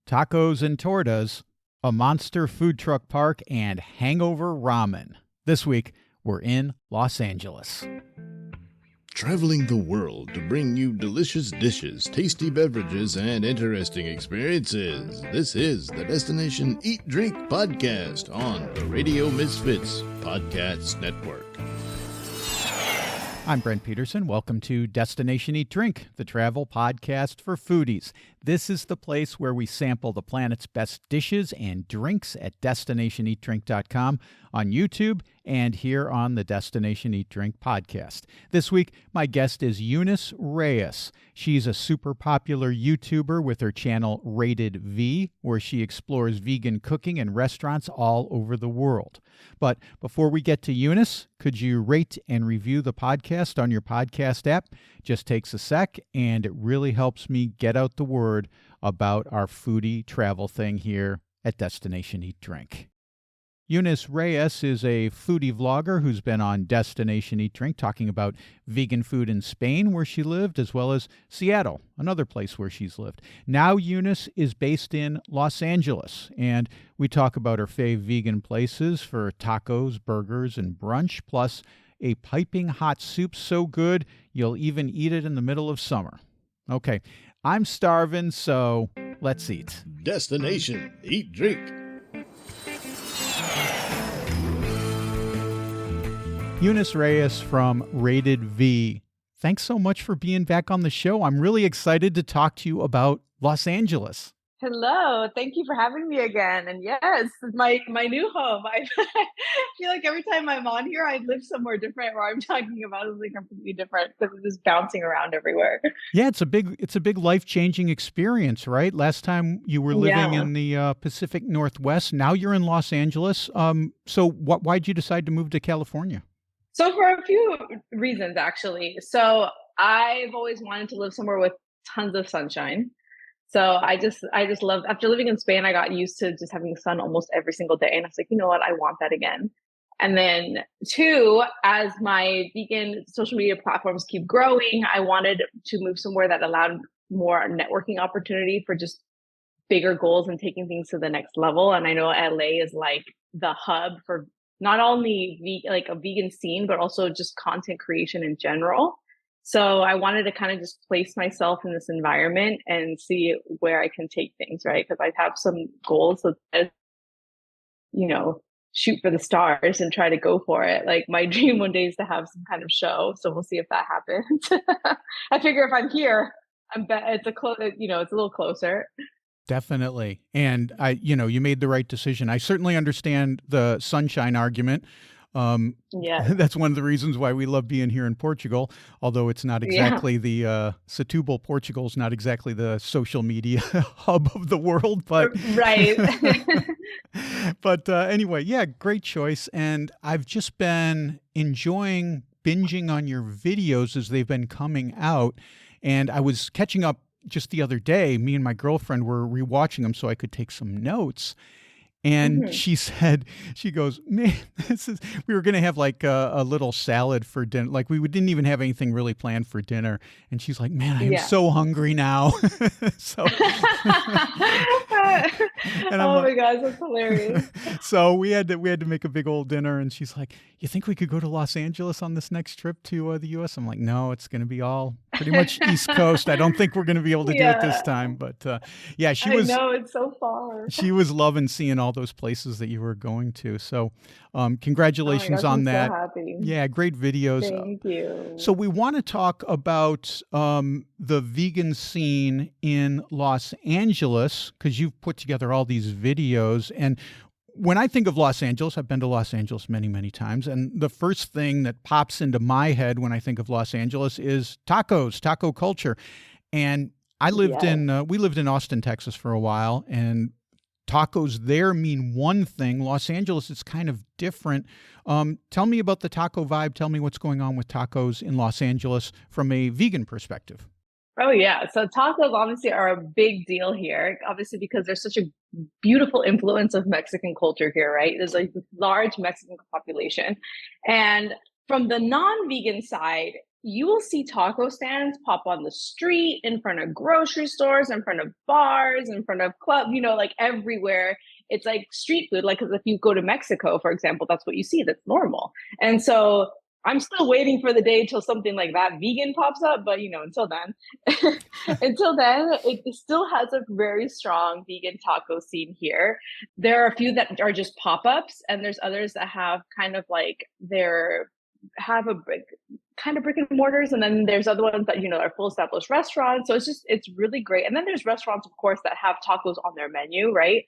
tacos and tortas, a monster food truck park, and hangover ramen. This week, we're in Los Angeles. Traveling the world to bring you delicious dishes, tasty beverages, and interesting experiences. This is the Destination Eat Drink Podcast on the Radio Misfits Podcast Network. I'm Brent Peterson. Welcome to Destination Eat Drink, the travel podcast for foodies. This is the place where we sample the planet's best dishes and drinks at destinationeatdrink.com, on YouTube, and here on the Destination Eat Drink podcast. This week, my guest is Eunice Reyes. She's a super popular YouTuber with her channel Rated V, where she explores vegan cooking and restaurants all over the world. But before we get to Eunice, could you rate and review the podcast on your podcast app? Just takes a sec, and it really helps me get out the word about our foodie travel thing here at Destination Eat Drink. Eunice Reyes is a foodie vlogger who's been on Destination Eat Drink talking about vegan food in Spain, where she lived, as well as Seattle, another place where she's lived. Now Eunice is based in Los Angeles, and we talk about her fave vegan places for tacos, burgers, and brunch, plus a piping hot soup so good you'll even eat it in the middle of summer. Okay, I'm starving, so let's eat. Destination Eat Drink. Eunice Reyes from Rated V. Thanks so much for being back on the show. I'm really excited to talk to you about Los Angeles. Hello, thank you for having me again. And yes, it's my new home. I feel like every time I'm on here, I live somewhere different where I'm talking about something completely different because I'm just bouncing around everywhere. Yeah, it's a big life-changing experience, right? Last time you were living in the Pacific Northwest. Now you're in Los Angeles. So why'd you decide to move to California? So for a few reasons, actually. So I've always wanted to live somewhere with tons of sunshine. So I just love, after living in Spain, I got used to just having sun almost every single day. And I was like, you know what, I want that again. And then two, as my vegan social media platforms keep growing, I wanted to move somewhere that allowed more networking opportunity for just bigger goals and taking things to the next level. And I know LA is like the hub for not only like a vegan scene, but also just content creation in general. So I wanted to kind of just place myself in this environment and see where I can take things, right? Because I have some goals that, shoot for the stars and try to go for it. Like my dream one day is to have some kind of show. So we'll see if that happens. I figure if I'm here, it's a little closer. Definitely. And you made the right decision. I certainly understand the sunshine argument. That's one of the reasons why we love being here in Portugal, although it's not exactly the Setúbal, Portugal is not exactly the social media hub of the world, but right. But anyway, yeah, great choice. And I've just been enjoying binging on your videos as they've been coming out. And I was catching up just the other day. Me and my girlfriend were rewatching them so I could take some notes. And she said, she goes, man, we were going to have like a little salad for dinner. Like we didn't even have anything really planned for dinner. And she's like, man, I'm so hungry now. So, my gosh, that's hilarious. So we had to make a big old dinner. And she's like, you think we could go to Los Angeles on this next trip to the U.S.? I'm like, no, it's going to be all pretty much East Coast. I don't think we're going to be able to do it this time. But she was. I know, it's so far. She was loving seeing all those places that you were going to. So congratulations on that. So happy. Yeah, great videos. Thank you. So we want to talk about the vegan scene in Los Angeles because you've put together all these videos. And when I think of Los Angeles, I've been to Los Angeles many, many times. And the first thing that pops into my head when I think of Los Angeles is tacos, taco culture. And we lived in Austin, Texas for a while, and tacos there mean one thing. Los Angeles is kind of different. Tell me about the taco vibe. Tell me what's going on with tacos in Los Angeles from a vegan perspective. Oh, yeah. So tacos obviously are a big deal here, obviously, because there's such a beautiful influence of Mexican culture here, right? There's like this large Mexican population. And from the non-vegan side, you will see taco stands pop on the street, in front of grocery stores, in front of bars, in front of clubs, like everywhere. It's like street food. Like, 'cause if you go to Mexico, for example, that's what you see. That's normal. And so I'm still waiting for the day till something like that vegan pops up. But until then, until then, it still has a very strong vegan taco scene here. There are a few that are just pop-ups, and there's others that have kind of like have a brick and mortars, and then there's other ones that are full established restaurants. So it's really great. And then there's restaurants, of course, that have tacos on their menu, right?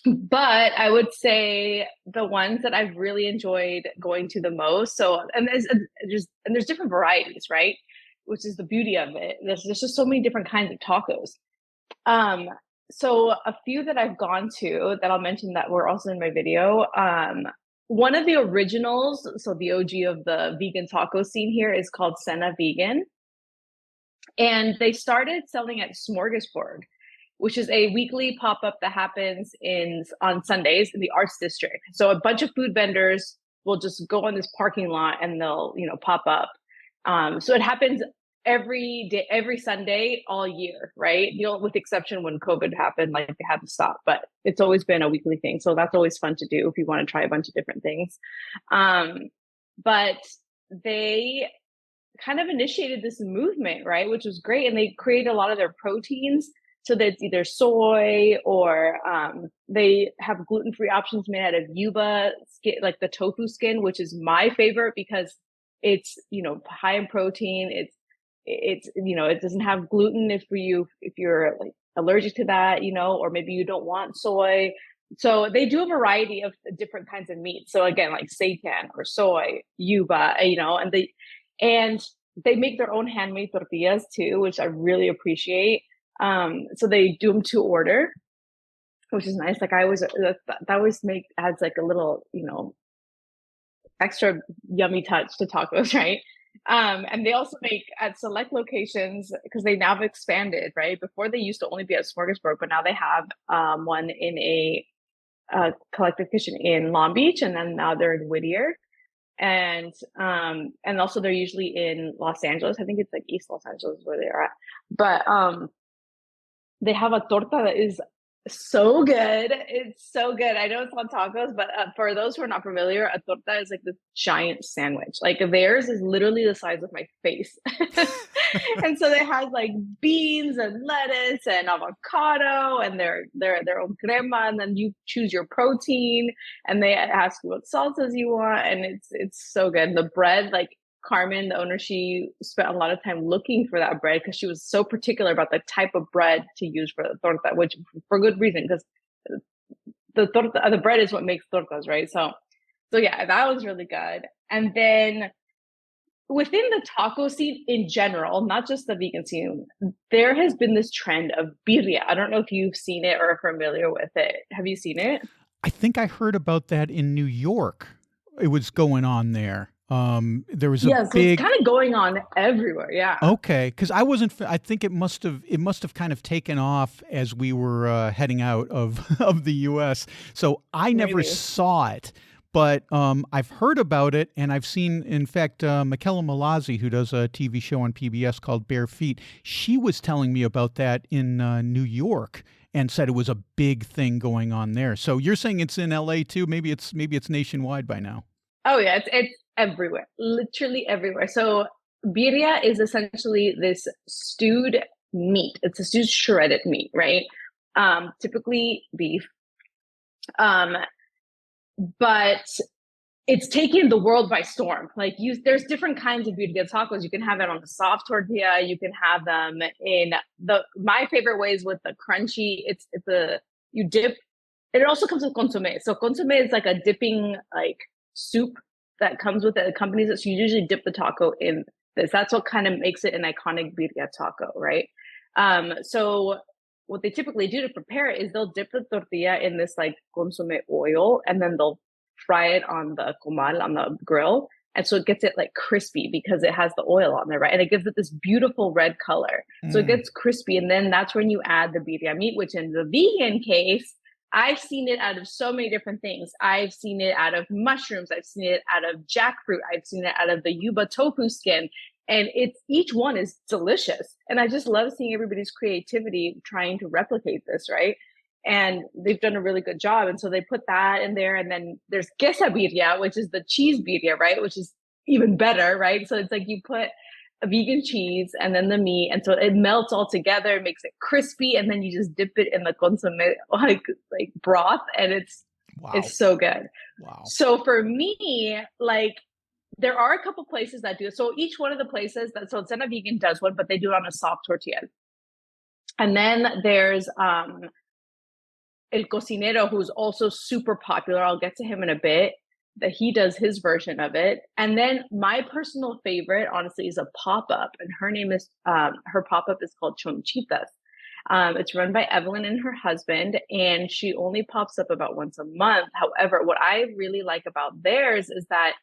But I would say the ones that I've really enjoyed going to the most. So, and there's different varieties, right? Which is the beauty of it. There's just so many different kinds of tacos. So a few that I've gone to that I'll mention that were also in my video. One of the originals, so the OG of the vegan taco scene here, is called Cena Vegan. And they started selling at Smorgasburg, which is a weekly pop-up that happens on Sundays in the Arts District. So a bunch of food vendors will just go on this parking lot and they'll, pop up. So it happens every day, every Sunday, all year, right? With the exception when COVID happened, like they had to stop, but it's always been a weekly thing. So that's always fun to do if you want to try a bunch of different things. But they kind of initiated this movement, right? Which was great. And they created a lot of their proteins. So that's either soy or they have gluten-free options made out of yuba skin, like the tofu skin, which is my favorite because it's, high in protein. It's it doesn't have gluten if you're like allergic to that, or maybe you don't want soy. So they do a variety of different kinds of meat. So again, like seitan or soy, yuba, and they make their own handmade tortillas too, which I really appreciate. So they do them to order, which is nice. Like that always adds like a little, extra yummy touch to tacos, right? And they also make at select locations because they now have expanded, right? Before they used to only be at Smorgasburg, but now they have one in a collective kitchen in Long Beach, and then now they're in Whittier, and also they're usually in Los Angeles. I think it's like East Los Angeles where they are at, but they have a torta that is so good. It's so good. I know it's on tacos, but for those who are not familiar, a torta is like this giant sandwich. Like theirs is literally the size of my face. And so they have like beans and lettuce and avocado and their own crema, and then you choose your protein and they ask you what salsas you want, and it's so good. The bread, like Carmen, the owner, she spent a lot of time looking for that bread because she was so particular about the type of bread to use for the torta, which for good reason, because the bread is what makes tortas, right? So yeah, that was really good. And then within the taco scene in general, not just the vegan scene, there has been this trend of birria. I don't know if you've seen it or are familiar with it. Have you seen it? I think I heard about that in New York. It was going on there. There was a big, it's kind of going on everywhere. Yeah. Okay. Because I think it must have kind of taken off as we were heading out of the US. So I never saw it, but I've heard about it, and I've seen, in fact, Michaela Malazzi, who does a TV show on PBS called Bare Feet, she was telling me about that in New York and said it was a big thing going on there. So you're saying it's in LA too? Maybe it's nationwide by now. Oh yeah, it's everywhere, literally everywhere. So birria is essentially this stewed meat. It's a stewed shredded meat, right? Typically beef. But it's taken the world by storm. Like there's different kinds of birria tacos. You can have it on a soft tortilla. You can have them in my favorite ways with the crunchy. You dip. It also comes with consommé. So consommé is like a dipping like soup that comes with it, accompanies it. So you usually dip the taco in this. That's what kind of makes it an iconic birria taco, right? So what they typically do to prepare it is they'll dip the tortilla in this like consommé oil, and then they'll fry it on the comal, on the grill. And so it gets it like crispy because it has the oil on there, right? And it gives it this beautiful red color. So it gets crispy. And then that's when you add the birria meat, which in the vegan case, I've seen it out of so many different things. I've seen it out of mushrooms. I've seen it out of jackfruit. I've seen it out of the yuba tofu skin. And each one is delicious. And I just love seeing everybody's creativity trying to replicate this, right? And they've done a really good job. And so they put that in there. And then there's quesabirria, which is the cheese birria, right? Which is even better, right? So it's like you put a vegan cheese and then the meat, and so it melts all together, makes it crispy, and then you just dip it in the consomme like broth, and it's so good. Wow. So for me, like, there are a couple places that do it. So each one of the places that, so Cena Vegan does one, but they do it on a soft tortilla. And then there's El Cocinero, who's also super popular. I'll get to him in a bit, that he does his version of it. And then my personal favorite, honestly, is a pop-up, and her name is, her pop-up is called Chonchitas. It's run by Evelyn and her husband, and she only pops up about once a month. However, what I really like about theirs is that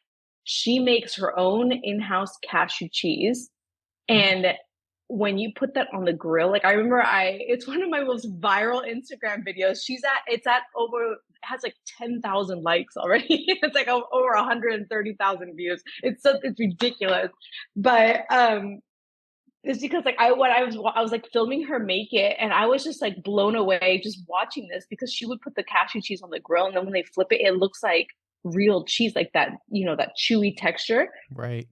she makes her own in-house cashew cheese. And when you put that on the grill, like I remember it's one of my most viral Instagram videos. It has like 10,000 likes already. It's like over 130,000 views. It's ridiculous. But, it's because like I was like filming her make it, and I was just like blown away just watching this, because she would put the cashew cheese on the grill, and then when they flip it, it looks like real cheese, like that, that chewy texture. Right.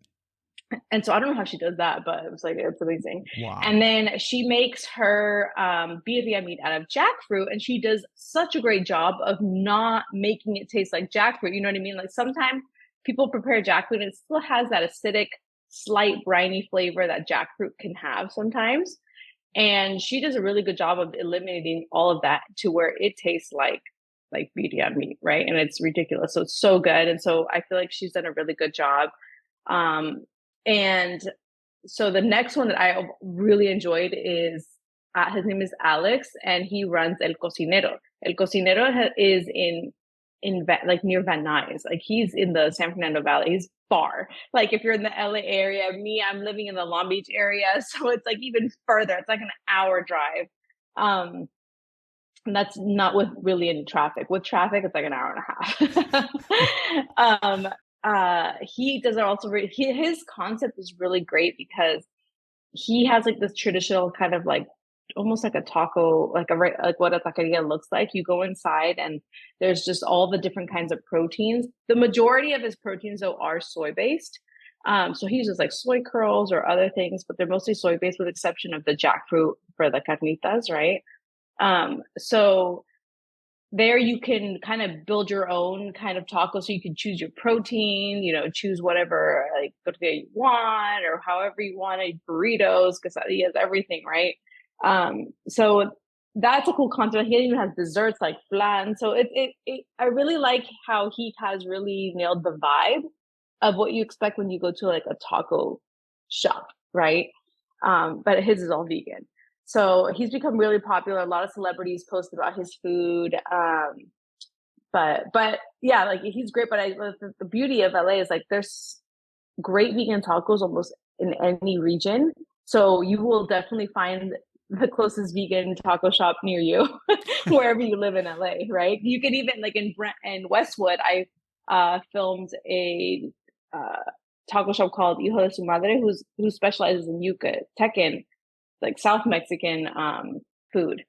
And so I don't know how she does that, but it was like, it's amazing. Wow. And then she makes her birria meat out of jackfruit, and she does such a great job of not making it taste like jackfruit. You know what I mean? Like sometimes people prepare jackfruit and it still has that acidic, slight briny flavor that jackfruit can have sometimes. And she does a really good job of eliminating all of that to where it tastes like birria meat, right? And it's ridiculous. So it's so good. And so I feel like she's done a really good job. And so the next one that I really enjoyed is, his name is Alex, and he runs El Cocinero. El Cocinero is like near Van Nuys. Like he's in the San Fernando Valley. He's far. Like if you're in the LA area, I'm living in the Long Beach area. So it's like even further. It's like an hour drive. And that's not with really any traffic. With traffic, it's like an hour and a half. He does it also. His concept is really great because he has like this traditional kind of like almost like a taco, like what a taqueria looks like. You go inside and there's just all the different kinds of proteins. The majority of his proteins though are soy based. So he uses like soy curls or other things, but they're mostly soy based with exception of the jackfruit for the carnitas, right? So there you can kind of build your own kind of taco. So you can choose your protein, choose whatever like tortilla you want, or however you want it, burritos, quesadillas, everything, right? So that's a cool concept. He even has desserts like flan. So I really like how he has really nailed the vibe of what you expect when you go to like a taco shop, right? But his is all vegan. So he's become really popular. A lot of celebrities post about his food. But yeah, like he's great. But the beauty of LA is like there's great vegan tacos almost in any region. So you will definitely find the closest vegan taco shop near you, wherever you live in LA, right? You can even like in Brent and Westwood, I filmed a taco shop called Hijo de su Madre, who specializes in Yucatecan, like South Mexican food,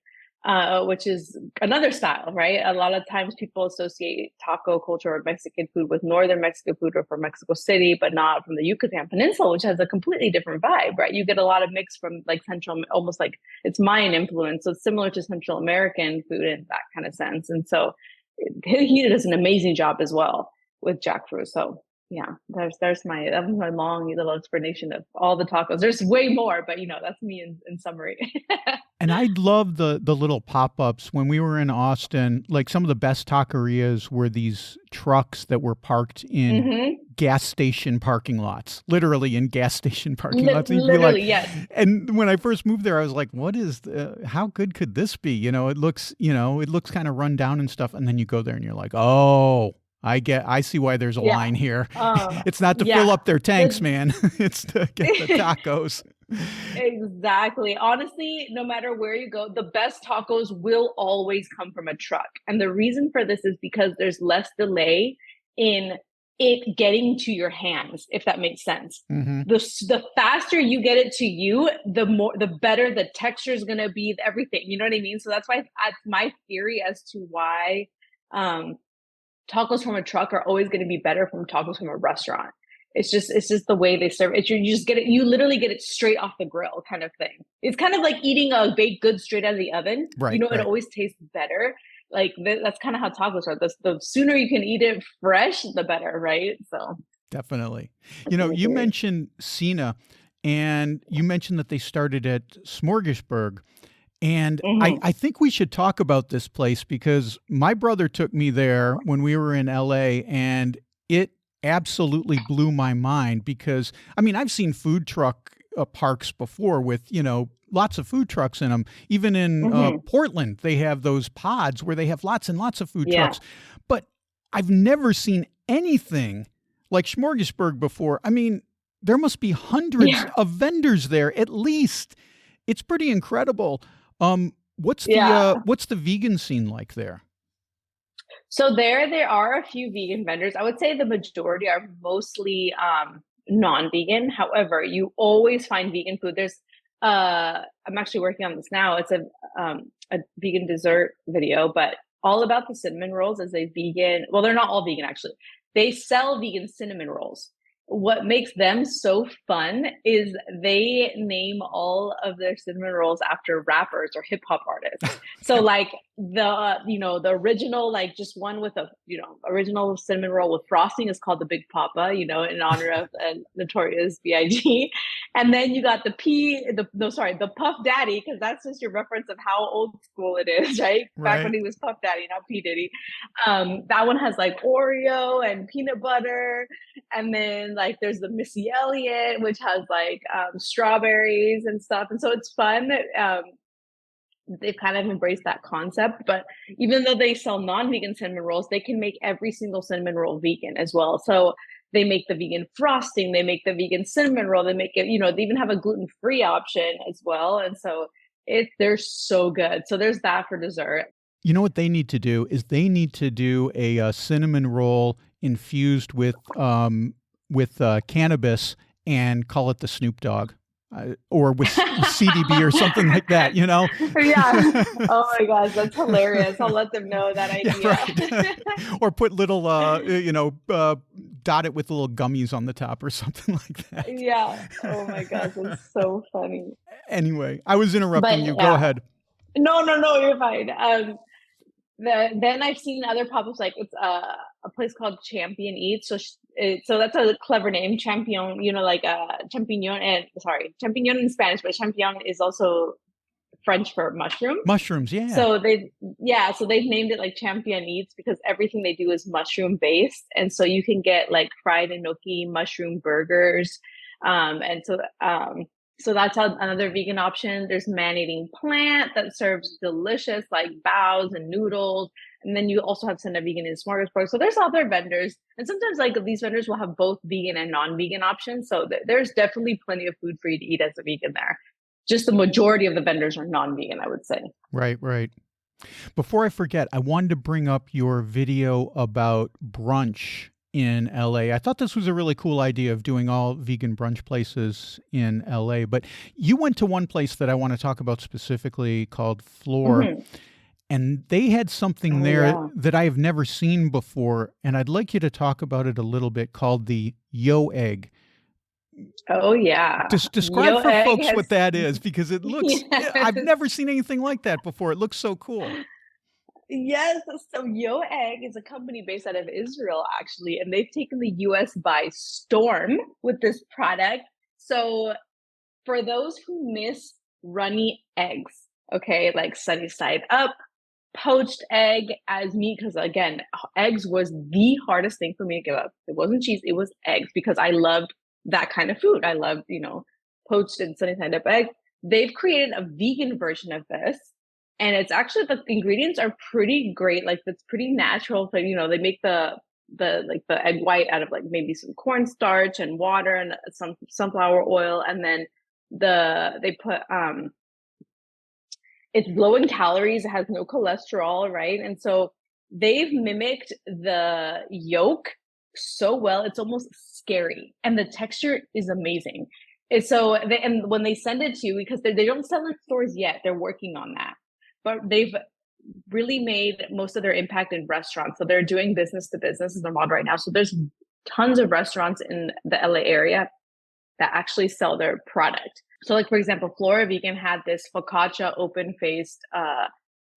which is another style, right? A lot of times people associate taco culture or Mexican food with northern Mexican food or from Mexico City, but not from the Yucatan Peninsula, which has a completely different vibe, right? You get a lot of mix from like Central, almost like it's Mayan influence. So it's similar to Central American food in that kind of sense. And so he does an amazing job as well with jackfruit. So yeah, that was my long little explanation of all the tacos. There's way more, but that's me in summary. And I love the little pop-ups. When we were in Austin, like some of the best taquerias were these trucks that were parked in gas station parking lots, literally in gas station parking lots. Literally, yes. And when I first moved there, I was like, how good could this be? It looks kind of run down and stuff. And then you go there and you're like, oh, I see why there's a line here. It's not to fill up their tanks, man. It's to get the tacos. Exactly. Honestly, no matter where you go, the best tacos will always come from a truck. And the reason for this is because there's less delay in it getting to your hands, if that makes sense. Mm-hmm. The faster you get it to you, the better the texture is going to be, everything, you know what I mean? So that's my theory as to why tacos from a truck are always going to be better from tacos from a restaurant. It's just the way they serve it. You just get it. You literally get it straight off the grill, kind of thing. It's kind of like eating a baked good straight out of the oven. Right. It always tastes better. Like that's kind of how tacos are. The sooner you can eat it fresh, the better, right? So definitely. You mentioned Cena, and you mentioned that they started at Smorgasburg. And I think we should talk about this place because my brother took me there when we were in LA, and it absolutely blew my mind because, I mean, I've seen food truck parks before with, lots of food trucks in them. Even in Portland, they have those pods where they have lots and lots of food trucks. But I've never seen anything like Smorgasburg before. I mean, there must be hundreds of vendors there, at least. It's pretty incredible. What's the vegan scene like there? So there are a few vegan vendors. I would say the majority are mostly non-vegan. However, you always find vegan food. There's I'm actually working on this now. It's a vegan dessert video, but all about the cinnamon rolls is a vegan. Well, they're not all vegan actually. They sell vegan cinnamon rolls. What makes them so fun is they name all of their cinnamon rolls after rappers or hip hop artists. So like the original, like just one with a, original cinnamon roll with frosting is called the Big Papa, in honor of Notorious B.I.G. And then you got the Puff Daddy, because that's just your reference of how old school it is, right? Back when he was Puff Daddy, not P. Diddy. That one has like Oreo and peanut butter. And then like there's the Missy Elliott, which has like strawberries and stuff. And so it's fun. They've kind of embraced that concept, but even though they sell non-vegan cinnamon rolls, they can make every single cinnamon roll vegan as well. So they make the vegan frosting, they make the vegan cinnamon roll, they make it, they even have a gluten-free option as well. And so they're so good. So there's that for dessert. You know what they need to do is they need to do a cinnamon roll infused with cannabis and call it the Snoop Dogg. Or with CDB or something like that, Yeah. Oh my gosh, that's hilarious. I'll let them know that idea. Yeah, right. Or put little, dot it with little gummies on the top or something like that. Yeah. Oh my gosh, that's so funny. Anyway, I was interrupting you. Go ahead. No, you're fine. Then I've seen other pop-ups, like it's a place called Champion Eats. So that's a clever name, Champion, like champignon in Spanish, but champion is also French for mushroom. Mushrooms, yeah. So they've named it like Champion Eats because everything they do is mushroom based. And so you can get like fried enoki mushroom burgers. So that's another vegan option. There's Man-Eating Plant that serves delicious like baos and noodles. And then you also have Senda Vegan in Smorgasburg. So there's other vendors. And sometimes like these vendors will have both vegan and non-vegan options. So there's definitely plenty of food for you to eat as a vegan there. Just the majority of the vendors are non-vegan, I would say. Right. Before I forget, I wanted to bring up your video about brunch in LA. I thought this was a really cool idea of doing all vegan brunch places in LA, but you went to one place that I want to talk about specifically called Floor, and they had something that I have never seen before, and I'd like you to talk about it a little bit, called the Yo Egg. Oh yeah. Describe Yo for folks what that is, because it looks, I've never seen anything like that before. It looks so cool. Yes. So Yo Egg is a company based out of Israel, actually, and they've taken the US by storm with this product. So for those who miss runny eggs, okay, like sunny side up, poached egg as meat, because again, eggs was the hardest thing for me to give up. It wasn't cheese, it was eggs, because I loved that kind of food. I loved, poached and sunny side up egg. They've created a vegan version of this. And it's actually, the ingredients are pretty great. Like it's pretty natural. So, they make the egg white out of like maybe some cornstarch and water and some sunflower oil. And then they put, it's low in calories. It has no cholesterol. Right. And so they've mimicked the yolk so well. It's almost scary, and the texture is amazing. And when they send it to you, because they don't sell in stores yet, they're working on that, but they've really made most of their impact in restaurants. So they're doing business to business as their model right now. So there's tons of restaurants in the LA area that actually sell their product. So like, for example, Flora Vegan had this focaccia open-faced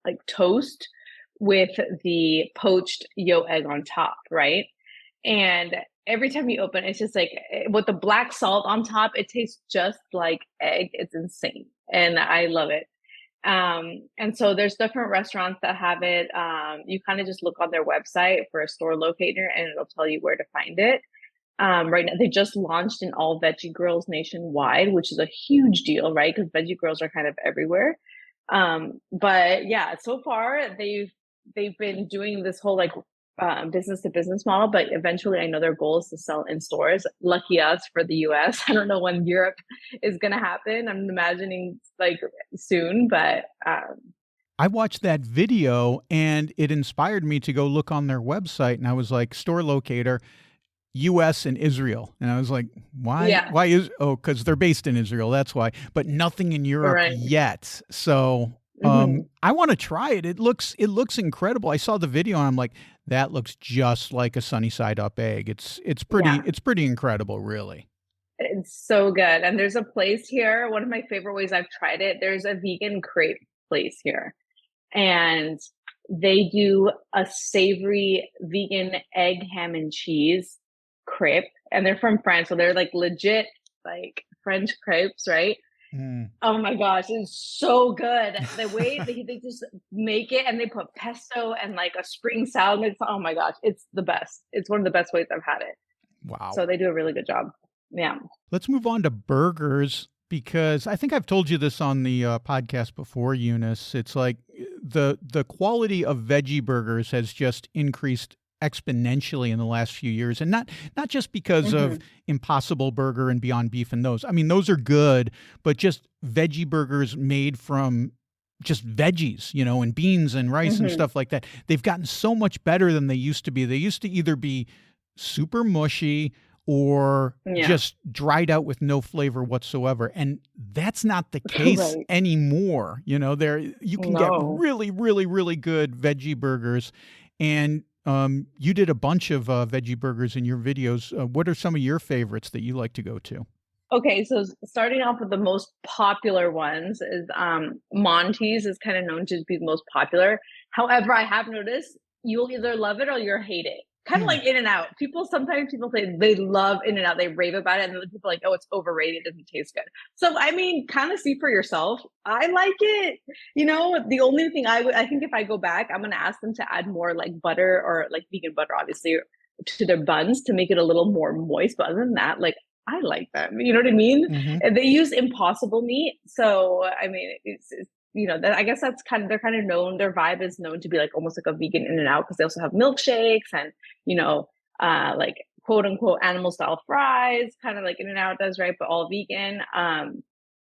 like toast with the poached yolk egg on top, right? And every time you open, it's just like with the black salt on top, it tastes just like egg. It's insane. And I love it. And so there's different restaurants that have it. You kind of just look on their website for a store locator and it'll tell you where to find it. Right now, they just launched in all veggie grills nationwide, which is a huge deal, right? Because veggie grills are kind of everywhere. But yeah, so far they've been doing this whole like business to business model, but eventually I know their goal is to sell in stores. Lucky us for the US. I don't know when Europe is going to happen. I'm imagining like soon, but I watched that video and it inspired me to go look on their website, and I was like, store locator, US and Israel. And I was like, why? yeah, Why is, oh, because they're based in Israel. That's why. But nothing in Europe right. yet. So Mhm. I want to try it. It looks incredible. I saw the video and I'm like, that looks just like a sunny side up egg. Yeah, It's pretty incredible, really. it's so good. And there's a place here, one of my favorite ways I've tried it. There's a vegan crepe place here, and they do a savory vegan egg, ham, and cheese crepe. And they're from France, so they're like legit like French crepes, right? Mm. Oh my gosh, it's so good. The way they just make it, and they put pesto and like a spring salad mix. Oh my gosh, it's the best. It's one of the best ways I've had it. Wow. So they do a really good job. Yeah. Let's move on to burgers, because I think I've told you this on the podcast before, Eunice. It's like the quality of veggie burgers has just increased exponentially in the last few years, and not just because of Hmm. Impossible Burger and Beyond Beef and those. I mean, those are good, but just veggie burgers made from just veggies, and beans and rice and Hmm. stuff like that. They've gotten so much better than they used to be. They used to either be super mushy or Yeah. just dried out with no flavor whatsoever. And that's not the case Right. anymore. There you can get No. really, really, really good veggie burgers. And you did a bunch of veggie burgers in your videos. What are some of your favorites that you like to go to? Okay, so starting off with the most popular ones is Monty's is kind of known to be the most popular. However, I have noticed you'll either love it or you'll hate it. Kind of Hmm. like In-N-Out. Sometimes people say they love In-N-Out, they rave about it, and then people are like, oh, it's overrated, it doesn't taste good. So I mean, kind of see for yourself. I like it. The only thing I think if I go back, I'm gonna ask them to add more like butter or like vegan butter, obviously, to their buns to make it a little more moist. But other than that, like I like them. You know what I mean? Hmm. And they use Impossible meat, so I mean, that I guess that's they're kind of known. Their vibe is known to be like almost like a vegan In-N-Out, because they also have milkshakes and you know, like quote unquote animal style fries, kind of like In-N-Out does, right? But all vegan.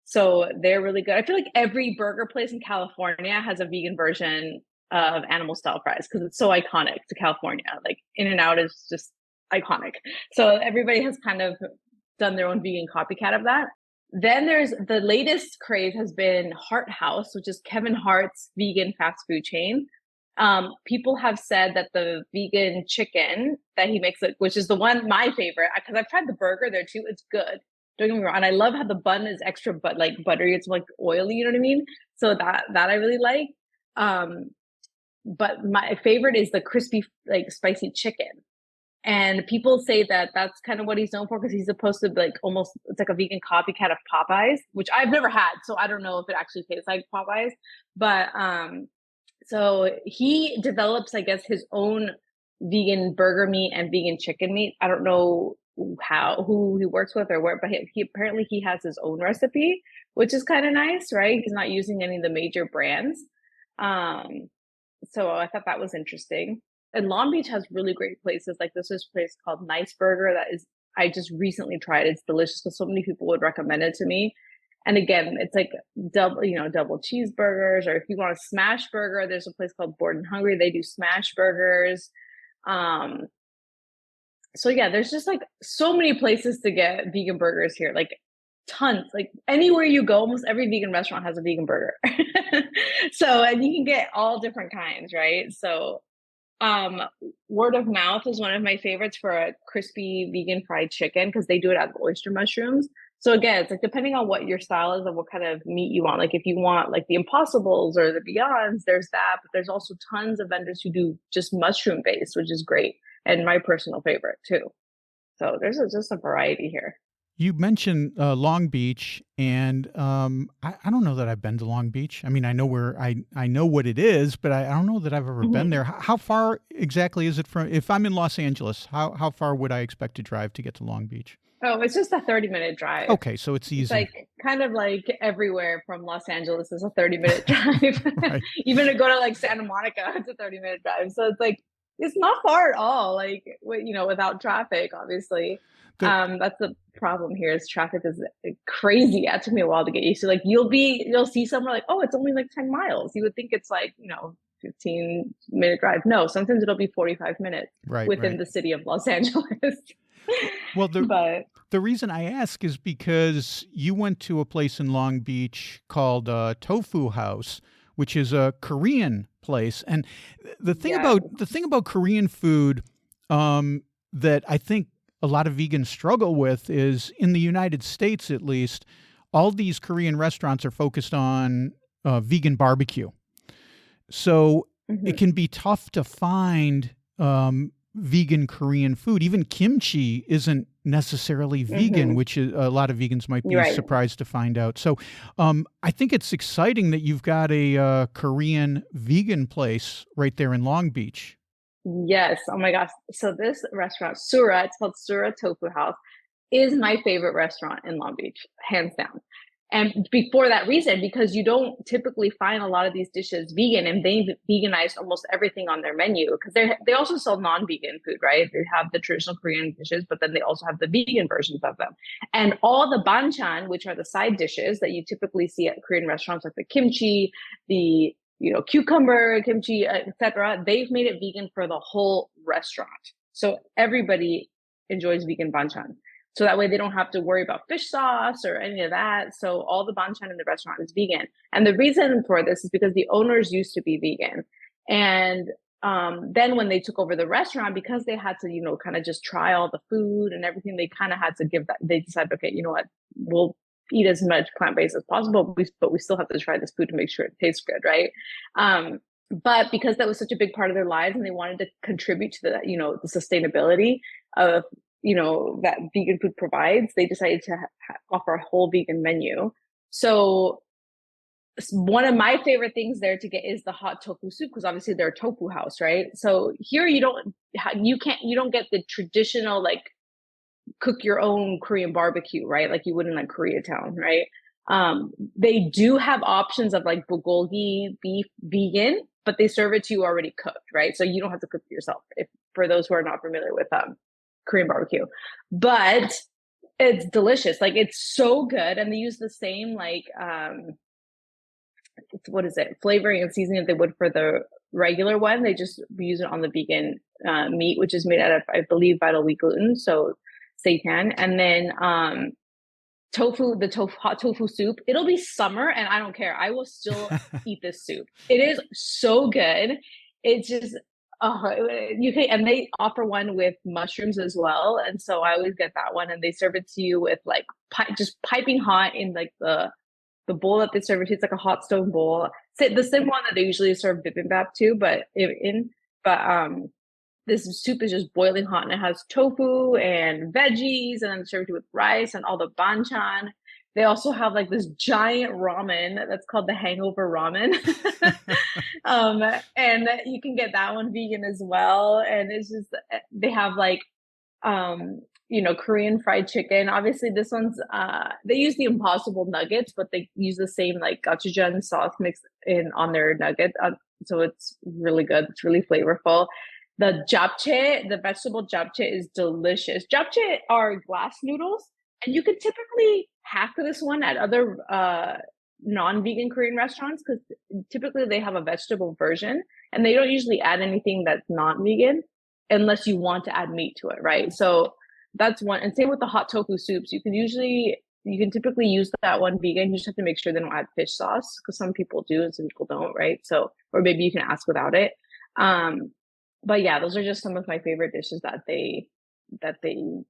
So they're really good. I feel like every burger place in California has a vegan version of animal style fries because it's so iconic to California. Like In-N-Out is just iconic. So everybody has kind of done their own vegan copycat of that. Then there's the latest craze has been Heart House, which is Kevin Hart's vegan fast food chain. People have said that the vegan chicken that he makes, which is my favorite, because I've tried the burger there too. It's good. Don't get me wrong. And I love how the bun is extra, but like buttery. It's like oily. You know what I mean? So that I really like. But my favorite is the crispy, like spicy chicken. And people say that that's kind of what he's known for, because he's supposed to be like almost, it's like a vegan copycat of Popeyes, which I've never had. So I don't know if it actually tastes like Popeyes. But so he develops, I guess, his own vegan burger meat and vegan chicken meat. I don't know who he works with or where, but he apparently he has his own recipe, which is kind of nice, right? He's not using any of the major brands. So I thought that was interesting. And Long Beach has really great places. Like this place called Nice Burger that is I just recently tried. It's delicious because so many people would recommend it to me. And again, it's like double cheeseburgers, or if you want a smash burger, there's a place called Bored and Hungry. They do smash burgers. Um, So yeah, there's just like so many places to get vegan burgers here. Like tons. Like anywhere you go, almost every vegan restaurant has a vegan burger. So and you can get all different kinds, right? So um word of mouth is one of my favorites for a crispy vegan fried chicken because they do it out of oyster mushrooms. So again, it's like depending on what your style is and what kind of meat you want. Like if you want like the Impossibles or the Beyonds, there's that. But there's also tons of vendors who do just mushroom based, which is great and my personal favorite too. So there's just a variety here. You mentioned Long Beach, and I don't know that I've been to Long Beach. I mean, I know where I know what it is, but I don't know that I've ever been Mhm. there. How far exactly is it from? If I'm in Los Angeles, how far would I expect to drive to get to Long Beach? Oh, it's just a 30-minute drive. Okay, so it's It's easy, like kind of like everywhere from Los Angeles is a 30-minute drive. right? Even to go to like Santa Monica, it's a 30-minute drive. So it's like it's not far at all. Like without traffic, obviously. The That's the problem here is traffic is crazy. It took me a while to get used to. Like you'll see somewhere like, oh, it's only like 10 miles. You would think it's like, 15-minute drive. No, sometimes it'll be 45 minutes right, within right. the city of Los Angeles. Well, But the reason I ask is because you went to a place in Long Beach called Tofu House, which is a Korean place, and yeah. the thing about Korean food that I think a lot of vegans struggle with is in the United States, at least, all these Korean restaurants are focused on vegan barbecue. So it Mhm. can be tough to find vegan Korean food. Even kimchi isn't necessarily vegan, Mhm. which is, a lot of vegans might You're be right. surprised to find out. So I think it's exciting that you've got a Korean vegan place right there in Long Beach. Yes. Oh my gosh. So this restaurant, Sura, it's called Sura Tofu House, is my favorite restaurant in Long Beach, hands down. And before that reason, because you don't typically find a lot of these dishes vegan, and they've veganized almost everything on their menu because they also sell non-vegan food, right? They have the traditional Korean dishes, but then they also have the vegan versions of them. And all the banchan, which are the side dishes that you typically see at Korean restaurants, like the kimchi, the cucumber kimchi, etc. They've made it vegan for the whole restaurant, so everybody enjoys vegan banchan. So that way they don't have to worry about fish sauce or any of that. So all the banchan in the restaurant is vegan. And the reason for this is because the owners used to be vegan. And then when they took over the restaurant, because they had to, kind of just try all the food and everything, they kind of had to give that. They decided, okay, you know what, we'll eat as much plant-based as possible, but we still have to try this food to make sure it tastes good, right? But because that was such a big part of their lives and they wanted to contribute to the sustainability of that vegan food provides, they decided to offer a whole vegan menu. So one of my favorite things there to get is the hot tofu soup, because obviously they're a tofu house, right? So here you don't get the traditional like cook your own Korean barbecue, right? Like you would in like Koreatown, right? They do have options of like bulgogi beef vegan, but they serve it to you already cooked, right? So you don't have to cook it yourself. If for those who are not familiar with Korean barbecue, but it's delicious. Like it's so good, and they use the same like what is it, flavoring and seasoning that they would for the regular one. They just use it on the vegan meat, which is made out of, I believe, vital wheat gluten, so seitan. And then hot tofu soup. It'll be summer, and I don't care. I will still eat this soup. It is so good. It's just you can, and they offer one with mushrooms as well, and so I always get that one. And they serve it to you with like just piping hot in like the bowl that they serve it to. It's like a hot stone bowl. It's the same one that they usually serve bibimbap to, but this soup is just boiling hot, and it has tofu and veggies, and then served with rice and all the banchan. They also have like this giant ramen that's called the hangover ramen. And you can get that one vegan as well. And it's just, they have like, Korean fried chicken. Obviously this one's, they use the Impossible nuggets, but they use the same like gochujang sauce mixed in on their nugget. So it's really good. It's really flavorful. The japchae, the vegetable japchae is delicious. Japchae are glass noodles, and you could typically hack this one at other non-vegan Korean restaurants because typically they have a vegetable version and they don't usually add anything that's not vegan. unless you want to add meat to it, right? So that's one. And same with the hot tofu soups. You can typically use that one vegan. You just have to make sure they don't add fish sauce because some people do and some people don't, right? So, or maybe you can ask without it. But yeah, those are just some of my favorite dishes that they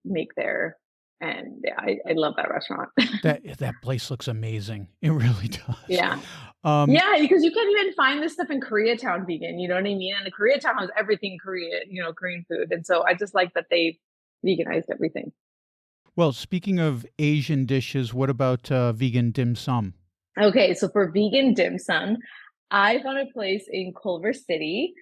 make there. And yeah, I love that restaurant. That place looks amazing. It really does. Yeah. Um, Yeah, because you can't even find this stuff in Koreatown vegan, you know what I mean? And the Koreatown has everything Korean, Korean food. And so I just like that they veganized everything. well, speaking of Asian dishes, what about vegan dim sum? Okay, so for vegan dim sum, I found a place in Culver City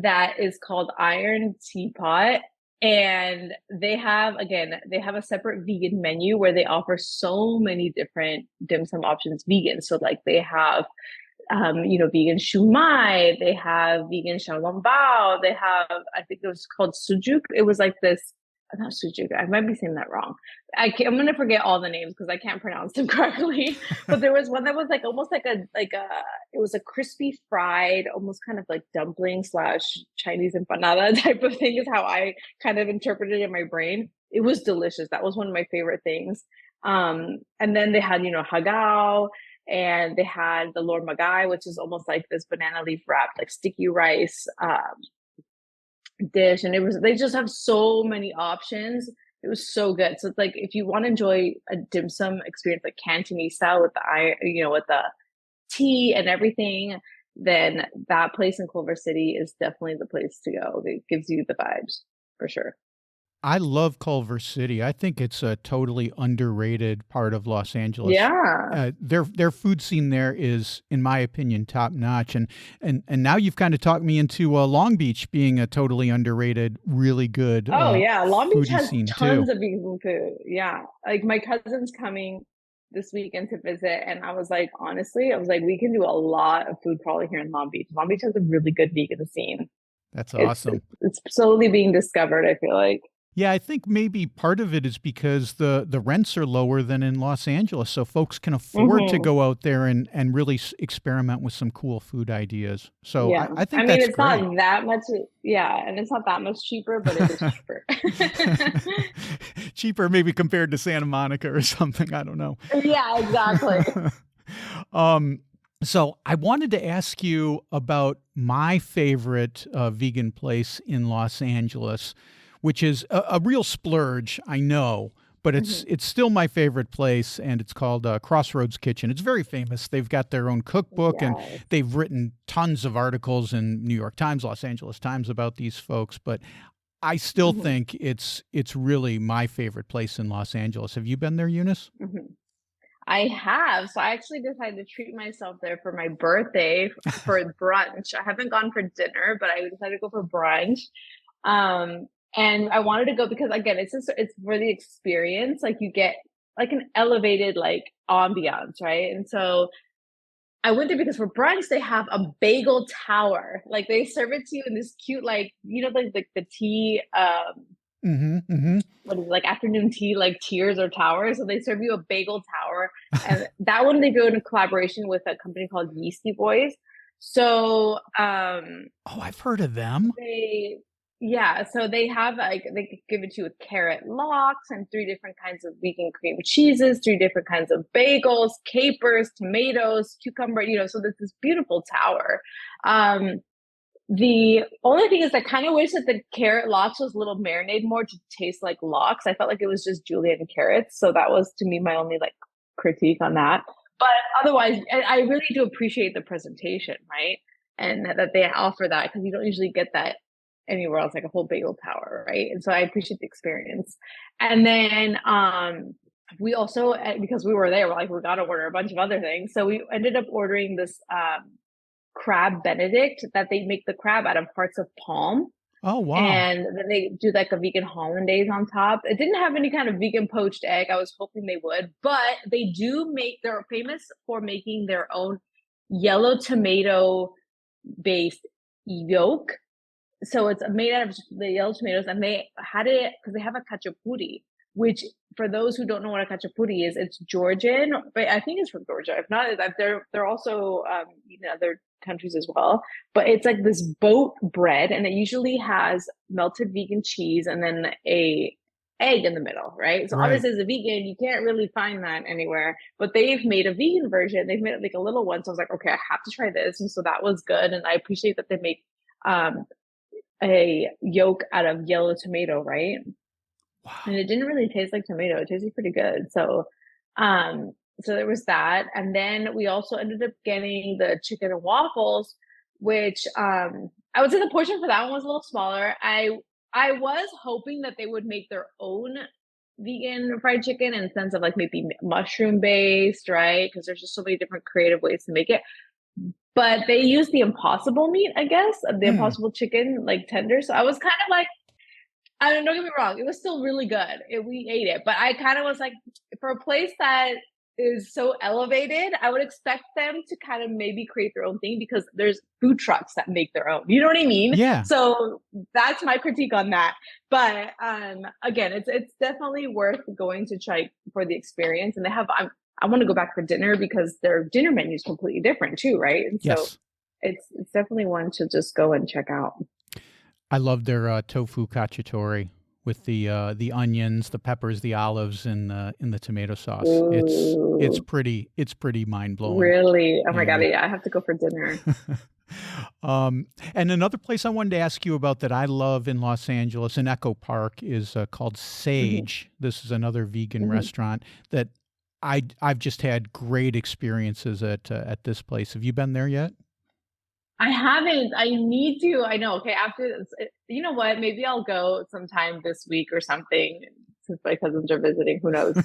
that is called Iron Teapot. And they have a separate vegan menu where they offer so many different dim sum options vegan. So like they have vegan shumai, they have vegan xiaolongbao, they have, I think it was called sujuk. It was like this, not sujuk, I might be saying that wrong. I'm going to forget all the names because I can't pronounce them correctly. But there was one that was like almost it was a crispy fried, almost kind of like dumpling / Chinese empanada type of thing is how I kind of interpreted it in my brain. It was delicious. That was one of my favorite things. And then they had, hagao, and they had the lor magai, which is almost like this banana leaf wrapped, like sticky rice dish. And they just have so many options. It was so good. So it's like, if you want to enjoy a dim sum experience, like Cantonese style with with the tea and everything, then that place in Culver City is definitely the place to go. It gives you the vibes for sure. I love Culver City. I think it's a totally underrated part of Los Angeles. Yeah. Their food scene there is, in my opinion, top notch. And now you've kind of talked me into Long Beach being a totally underrated, really good Oh yeah, Long Beach foodie has scene tons too. of vegan food. Yeah, like my cousin's coming this weekend to visit, and I was like, honestly, we can do a lot of food probably here in Long Beach. Long Beach has a really good vegan scene. That's It's awesome. it's slowly being discovered, I feel like. Yeah, I think maybe part of it is because the rents are lower than in Los Angeles, so folks can afford to Hmm. go out there and really experiment with some cool food ideas. So Yeah, I I think mean, that's it's not great. that much. Yeah, and it's not that much cheaper, but it is cheaper. Cheaper maybe compared to Santa Monica or something. I don't know. Yeah, exactly. um, so I wanted to ask you about my favorite vegan place in Los Angeles, which is a real splurge, I know, but Hmm. it's still my favorite place, and it's called Crossroads Kitchen. It's very famous. They've got their own cookbook, and Yes. they've written tons of articles in New York Times, Los Angeles Times about these folks. But I still Hmm. think it's really my favorite place in Los Angeles. Have you been there, Eunice? Hmm. I have. So I actually decided to treat myself there for my birthday for brunch. I haven't gone for dinner, but I decided to go for brunch. Um, and I wanted to go because again, it's for the experience. Like you get like an elevated like ambiance, right? And so I went there because for brunch they have a bagel tower. Like they serve it to you in this cute like like the tea Mm-hmm. Mm-hmm. what is it, like afternoon tea, like tiers or towers. So they serve you a bagel tower. And that one they do in collaboration with a company called Yeasty Boys. So Oh, I've heard of them. they yeah, so they have like they give it to you with carrot lox and three different kinds of vegan cream cheeses, three different kinds of bagels, capers, tomatoes, cucumber, so there's this beautiful tower. The only thing is I kind of wish that the carrot lox was a little marinated more to taste like lox. I felt like it was just julienne carrots. So that was to me my only like critique on that. But otherwise, I really do appreciate the presentation, right? And that they offer that because you don't usually get that anywhere else, like a whole bagel tower, right? And so I appreciate the experience. And then we also, because we were there, we're like, we got to order a bunch of other things. So we ended up ordering this crab benedict that they make the crab out of hearts of palm, Oh, wow. and then they do like a vegan hollandaise on top. It didn't have any kind of vegan poached egg. I was hoping they would, but they're famous for making their own yellow tomato based yolk. So it's made out of the yellow tomatoes, and they had it because they have a khachapuri, which for those who don't know what a khachapuri is, it's Georgian, but I think it's from Georgia. If not, they're also in other countries as well. But it's like this boat bread, and it usually has melted vegan cheese and then a egg in the middle, right? So Right. obviously, as a vegan, you can't really find that anywhere. But they've made a vegan version. They've made it like a little one. So I was like, okay, I have to try this, and so that was good. And I appreciate that they make a yolk out of yellow tomato, right? Wow. And it didn't really taste like tomato. It tasted pretty good. So, so there was that. And then we also ended up getting the chicken and waffles, which, I would say the portion for that one was a little smaller. I was hoping that they would make their own vegan fried chicken in the sense of like maybe mushroom based, right? Because there's just so many different creative ways to make it. But they used the impossible meat, I guess, the impossible chicken, like tender. So I was kind of like, I don't get me wrong, it was still really good. We ate it, but I kind of was like, for a place that is so elevated, I would expect them to kind of maybe create their own thing because there's food trucks that make their own. You know what I mean? Yeah. So that's my critique on that. But again, it's definitely worth going to try for the experience. And they have, I want to go back for dinner because their dinner menu is completely different too, right? And Yes. so it's definitely one to just go and check out. I love their tofu cacciatore with the onions, the peppers, the olives, and the tomato sauce. Ooh. It's pretty mind blowing. Really? Oh my God! Yeah, I have to go for dinner. And another place I wanted to ask you about that I love in Los Angeles, in Echo Park, is called Sage. This is another vegan restaurant that I've just had great experiences at this place. Have you been there yet? I haven't. I need to. I know. Okay, after this, you know what? Maybe I'll go sometime this week or something since my cousins are visiting. Who knows?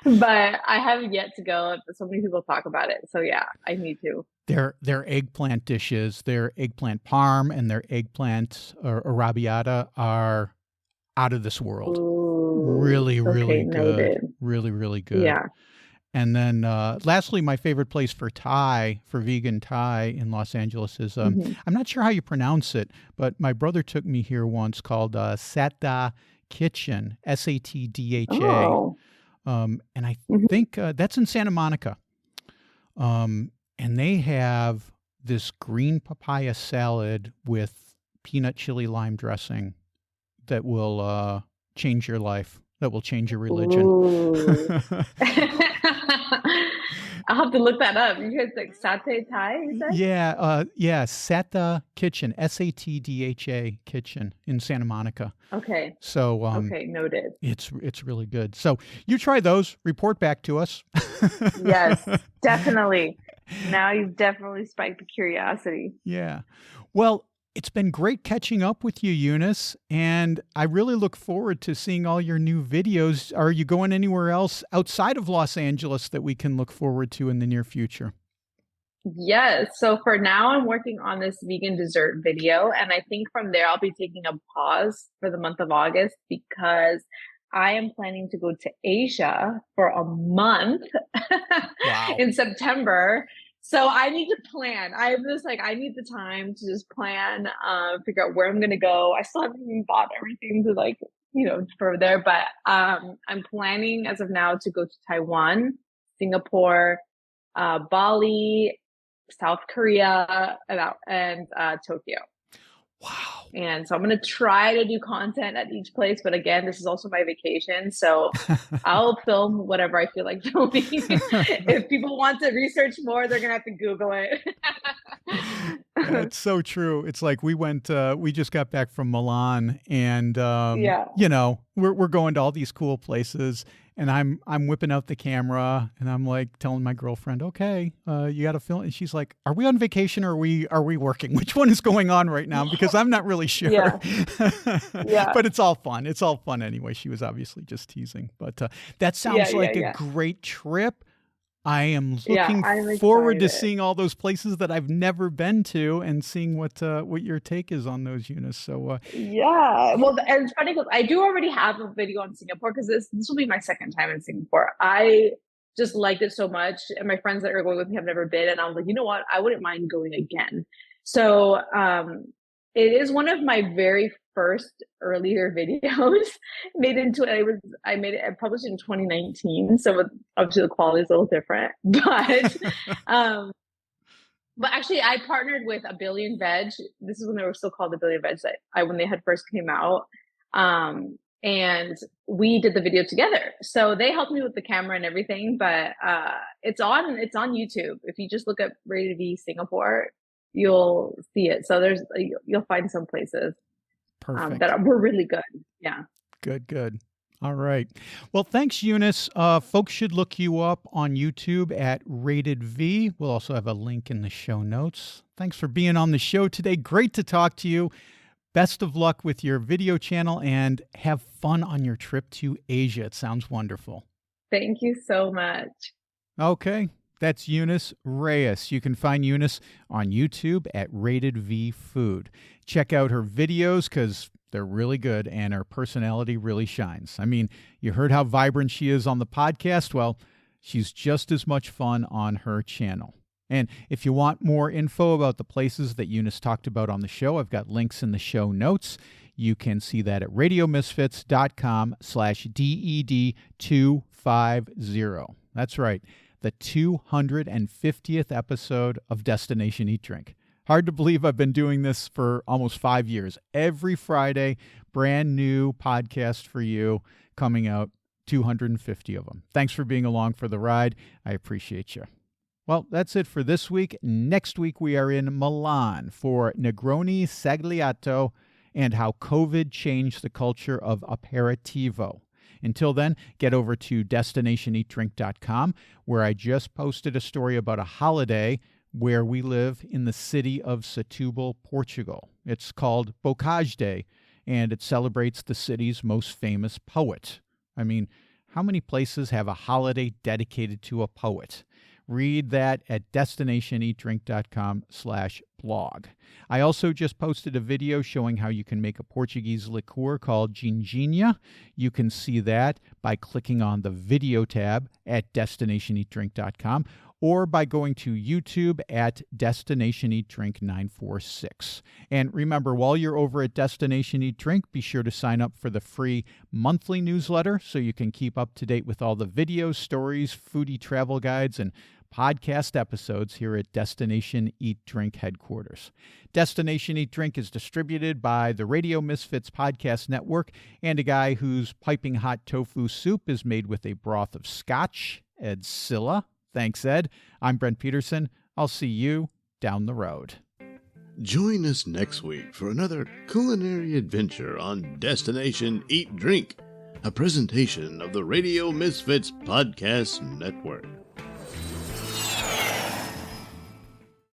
But I haven't yet to go. So many people talk about it. So yeah, I need to. Their eggplant dishes, their eggplant parm and their eggplant or arrabbiata are out of this world. Ooh, really, really okay, good. noted. Really, really good. Yeah. And then lastly, my favorite place for vegan Thai in Los Angeles is, I'm not sure how you pronounce it, but my brother took me here once called Satda Kitchen, Satdha. Oh. And I think that's in Santa Monica. And they have this green papaya salad with peanut chili lime dressing that will change your life. That will change your religion. I'll have to look that up. You guys like satay Thai, you said? Yeah, Satda Kitchen, Satdha Kitchen in Santa Monica. Okay. So okay, noted. It's really good. So you try those, report back to us. Yes, definitely. Now you've definitely spiked the curiosity. Yeah. Well, it's been great catching up with you, Eunice, and I really look forward to seeing all your new videos. Are you going anywhere else outside of Los Angeles that we can look forward to in the near future? Yes. So for now, I'm working on this vegan dessert video, and I think from there, I'll be taking a pause for the month of August because I am planning to go to Asia for a month in September. So I need to plan. I need the time to just plan, figure out where I'm going to go. I still haven't even bought everything to for there, but I'm planning as of now to go to Taiwan, Singapore, Bali, South Korea, and Tokyo. Wow. And so I'm going to try to do content at each place. But again, this is also my vacation. So I'll film whatever I feel like filming. If people want to research more, they're going to have to Google it. That's so true. It's like we just got back from Milan and, we're going to all these cool places and I'm whipping out the camera and I'm like telling my girlfriend, okay, you got to film. And she's like, are we on vacation or are we working? Which one is going on right now? Because I'm not really sure. Yeah. But it's all fun. It's all fun anyway. She was obviously just teasing, but that sounds like a great trip. I am looking forward to seeing all those places that I've never been to and seeing what your take is on those, Eunice. So well, and it's funny because I do already have a video on Singapore because this will be my second time in Singapore. I just liked it so much, and my friends that are going with me have never been, and I was like, you know what, I wouldn't mind going again. So It is one of my very first earlier videos I published it in 2019. So obviously the quality is a little different, um, but actually I partnered with A Billion Veg. This is when they were still called A Billion Veg, when they had first came out. And we did the video together. So they helped me with the camera and everything, but it's on YouTube. If you just look up Rated V Singapore, you'll see it. So you'll find some places that were really good. Yeah. Good. All right. Well, thanks, Eunice. Folks should look you up on YouTube at Rated V. We'll also have a link in the show notes. Thanks for being on the show today. Great to talk to you. Best of luck with your video channel and have fun on your trip to Asia. It sounds wonderful. Thank you so much. Okay. That's Eunice Reyes. You can find Eunice on YouTube at Rated V Food. Check out her videos because they're really good and her personality really shines. I mean, you heard how vibrant she is on the podcast. Well, she's just as much fun on her channel. And if you want more info about the places that Eunice talked about on the show, I've got links in the show notes. You can see that at radiomisfits.com/DED250. That's right, the 250th episode of Destination Eat Drink. Hard to believe I've been doing this for almost 5 years. Every Friday, brand new podcast for you coming out, 250 of them. Thanks for being along for the ride. I appreciate you. Well, that's it for this week. Next week, we are in Milan for Negroni Sagliato and how COVID changed the culture of aperitivo. Until then, get over to destinationeatdrink.com, where I just posted a story about a holiday where we live in the city of Setúbal, Portugal. It's called Bocage Day, and it celebrates the city's most famous poet. I mean, how many places have a holiday dedicated to a poet? Read that at destinationeatdrink.com/blog. I also just posted a video showing how you can make a Portuguese liqueur called ginginha. You can see that by clicking on the video tab at destinationeatdrink.com or by going to YouTube at Destination Eat Drink 946. And remember, while you're over at Destination Eat Drink, be sure to sign up for the free monthly newsletter so you can keep up to date with all the videos, stories, foodie travel guides, and podcast episodes here at Destination Eat Drink headquarters. Destination Eat Drink is distributed by the Radio Misfits Podcast Network and a guy whose piping hot tofu soup is made with a broth of scotch, Ed Silla. Thanks, Ed. I'm Brent Peterson. I'll see you down the road. Join us next week for another culinary adventure on Destination Eat Drink, a presentation of the Radio Misfits Podcast Network.